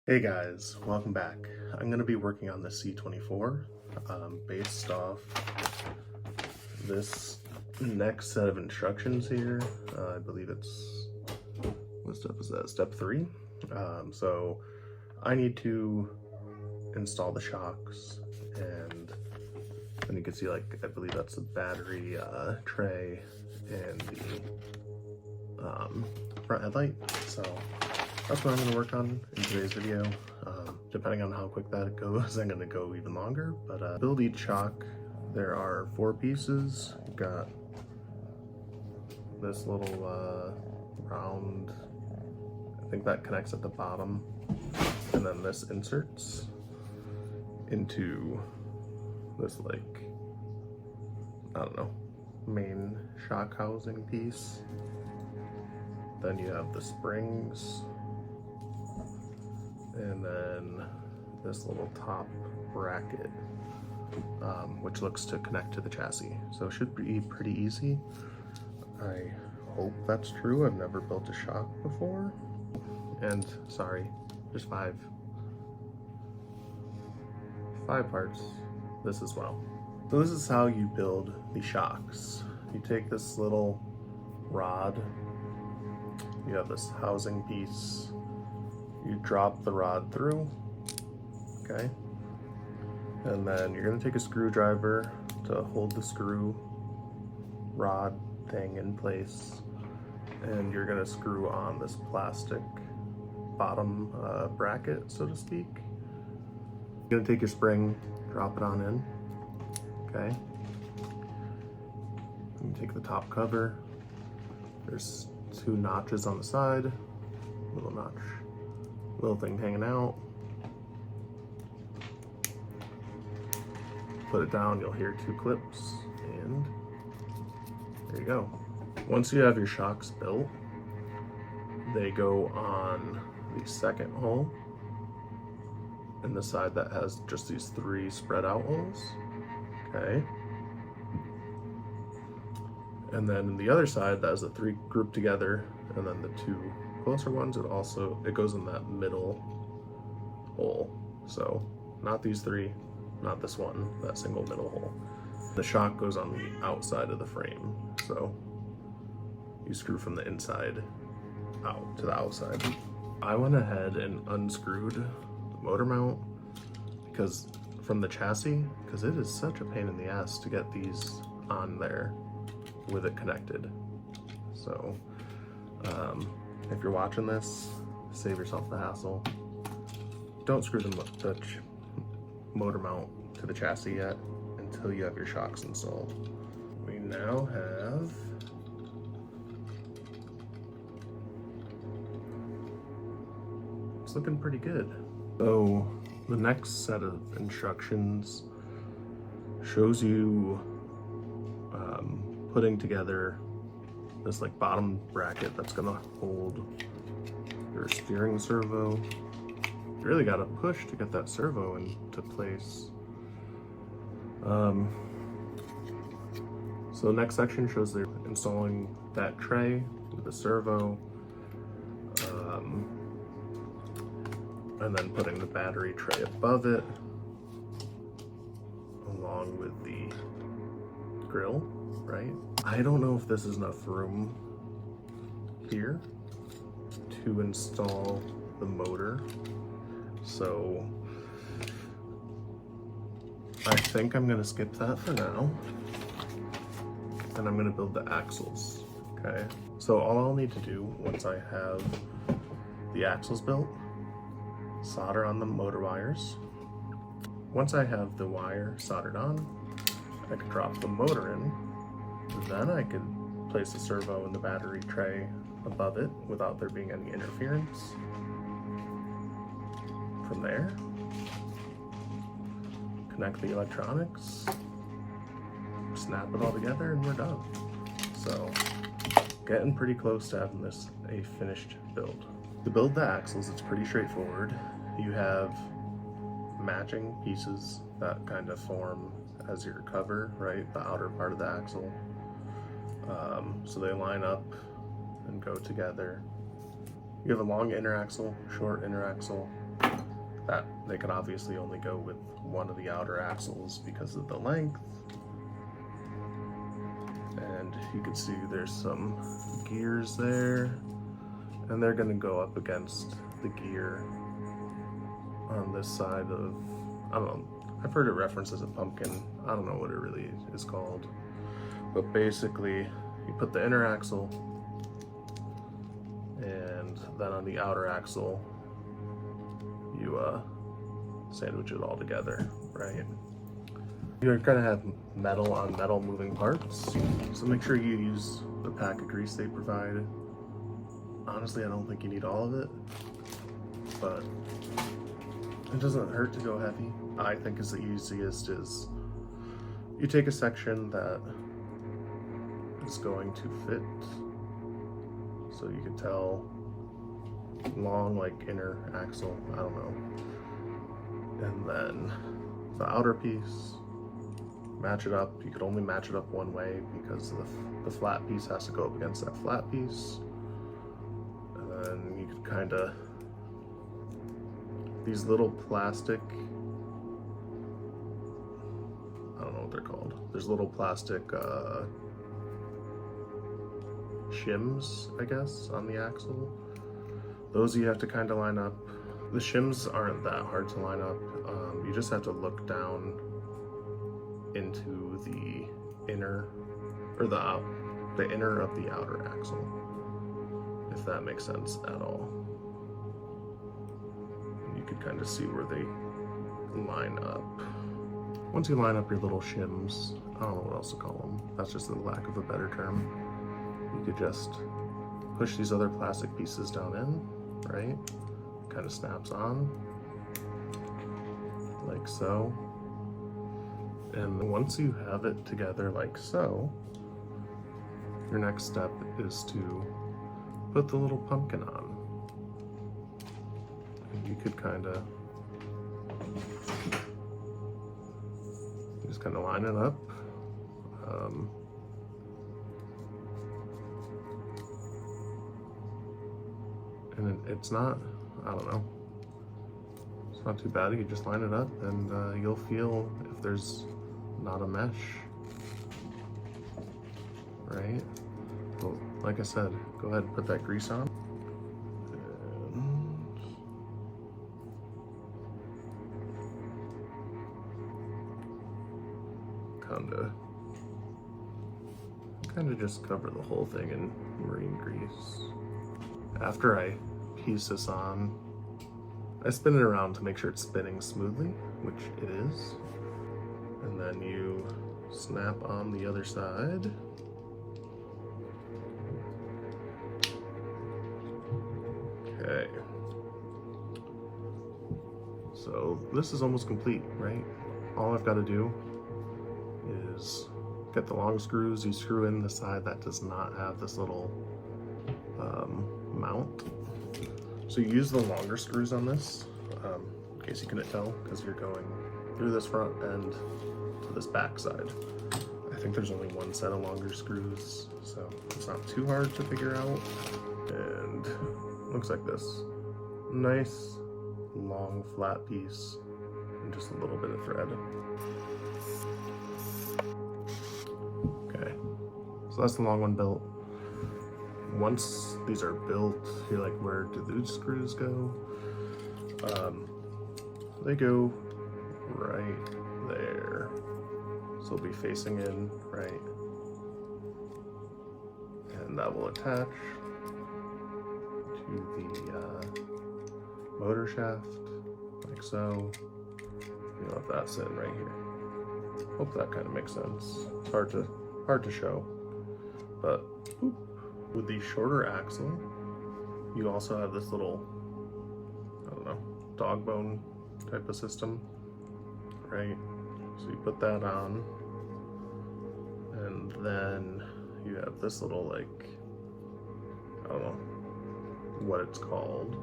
Hey guys, welcome back. I'm going to be working on the C24 based off this next set of instructions here. I believe it's, what step is that? Step 3. So I need to install the shocks, and then you can see, like, I believe that's the battery tray and the front headlight. So that's what I'm going to work on in today's video. Depending on how quick that goes, I'm going to go even longer. But build each shock. There are 4 pieces. You've got this little round, I think that connects at the bottom, and then this inserts into this, like, I don't know, main shock housing piece. Then you have the springs, and then this little top bracket, which looks to connect to the chassis. So it should be pretty easy. I hope that's true. I've never built a shock before. And sorry, there's 5 parts, this as well. So this is how you build the shocks. You take this little rod, you have this housing piece, you drop the rod through, okay? And then you're gonna take a screwdriver to hold the screw rod thing in place, and you're gonna screw on this plastic bottom bracket, so to speak. You're gonna take your spring, drop it on in, okay? You take the top cover. There's 2 notches on the side, little notch, little thing hanging out. Put it down, you'll hear 2 clips, and there you go. Once you have your shocks built, they go on the second hole, and the side that has just these 3 spread out holes, okay? And then the other side that has the 3 grouped together, and then the 2 closer ones, it goes in that middle hole. So not these 3, not this one, that single middle hole. The shock goes on the outside of the frame, so you screw from the inside out to the outside. I went ahead and unscrewed the motor mount because from the chassis, because it is such a pain in the ass to get these on there with it connected. So if you're watching this, save yourself the hassle. Don't screw the motor mount to the chassis yet until you have your shocks installed. We now have it's looking pretty good. So the next set of instructions shows you putting together this like bottom bracket that's gonna hold your steering servo. You really gotta push to get that servo into place. So the next section shows they're installing that tray with the servo, and then putting the battery tray above it, along with the grill, right? I don't know if this is enough room here to install the motor, so I think I'm gonna skip that for now, and I'm gonna build the axles, okay? So all I'll need to do once I have the axles built, solder on the motor wires. Once I have the wire soldered on, I can drop the motor in. Then I could place the servo in the battery tray above it without there being any interference. From there, connect the electronics, snap it all together, and we're done. So, getting pretty close to having this a finished build. To build the axles, it's pretty straightforward. You have matching pieces that kind of form as your cover, right? The outer part of the axle. So they line up and go together. You have a long inner axle, short inner axle, that they could obviously only go with one of the outer axles because of the length. And you can see there's some gears there, and they're going to go up against the gear on this side of, I don't know, I've heard it referenced as a pumpkin. I don't know what it really is called, but basically you put the inner axle, and then on the outer axle you sandwich it all together, right? You're gonna have metal on metal moving parts, so make sure you use the pack of grease they provide. Honestly, I don't think you need all of it, but it doesn't hurt to go heavy. I think is the easiest is you take a section that is going to fit, so you can tell long like inner axle, I don't know, and then the outer piece, match it up. You could only match it up one way because the flat piece has to go up against that flat piece, and then you could kind of, these little plastic, I don't know what they're called, there's little plastic shims, I guess, on the axle. Those you have to kind of line up. The shims aren't that hard to line up. You just have to look down into the inner, or the inner of the outer axle, if that makes sense at all. You could kind of see where they line up. Once you line up your little shims, I don't know what else to call them, that's just the lack of a better term, you could just push these other plastic pieces down in, right? Kind of snaps on, like so. And once you have it together like so, your next step is to put the little pumpkin on. And you could kind of just kind of line it up. And it's not, I don't know, it's not too bad. You just line it up and you'll feel if there's not a mesh, right? Well, like I said, go ahead and put that grease on. And kind of just cover the whole thing in marine grease. After I piece this on, I spin it around to make sure it's spinning smoothly, which it is. And then you snap on the other side. Okay. So this is almost complete, right? All I've got to do is get the long screws. You screw in the side that does not have this little mount. So you use the longer screws on this, in case you couldn't tell, because you're going through this front end to this back side. I think there's only one set of longer screws, so it's not too hard to figure out. And looks like this. Nice, long, flat piece, and just a little bit of thread. Okay, so that's the long one built. Once these are built, you're like, where do those screws go? They go right there. So they'll be facing in, right? And that will attach to the motor shaft, like so. You let that sit right here. Hope that kind of makes sense. It's hard to show, but whoop. With the shorter axle, you also have this little, I don't know, dog bone type of system, right? So you put that on, and then you have this little, like, I don't know what it's called,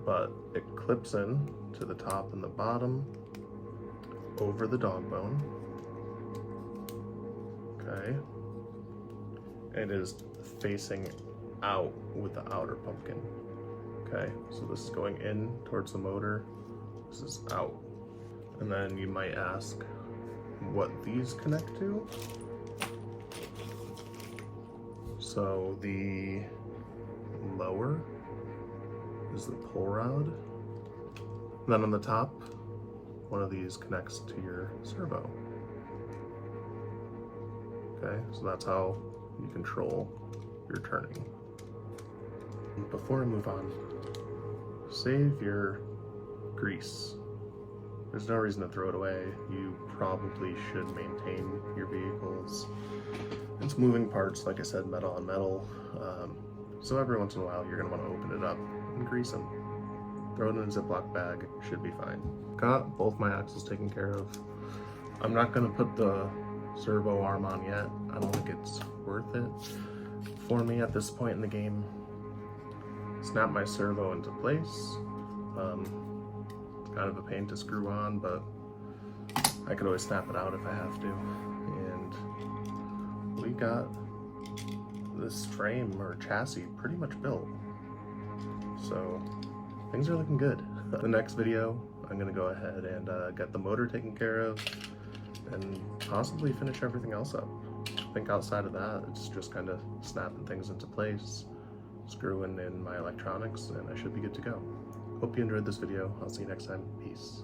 but it clips in to the top and the bottom over the dog bone. Okay. It is facing out with the outer pumpkin. Okay, so this is going in towards the motor, This is out. And then you might ask what these connect to. So the lower is the pull rod. And then on the top, one of these connects to your servo. Okay, so that's how you control your turning. Before I move on, save your grease. There's no reason to throw it away. You probably should maintain your vehicles. It's moving parts, like I said, metal on metal. So every once in a while, you're gonna wanna open it up and grease them. Throw it in a Ziploc bag, should be fine. Got both my axles taken care of. I'm not gonna put the servo arm on yet. I don't think it's worth it for me at this point in the game. Snap my servo into place. Kind of a pain to screw on, but I could always snap it out if I have to. And we got this frame or chassis pretty much built. So things are looking good. The next video, I'm gonna go ahead and get the motor taken care of and possibly finish everything else up. I think outside of that, it's just kind of snapping things into place, screwing in my electronics, and I should be good to go. Hope you enjoyed this video. I'll see you next time. Peace.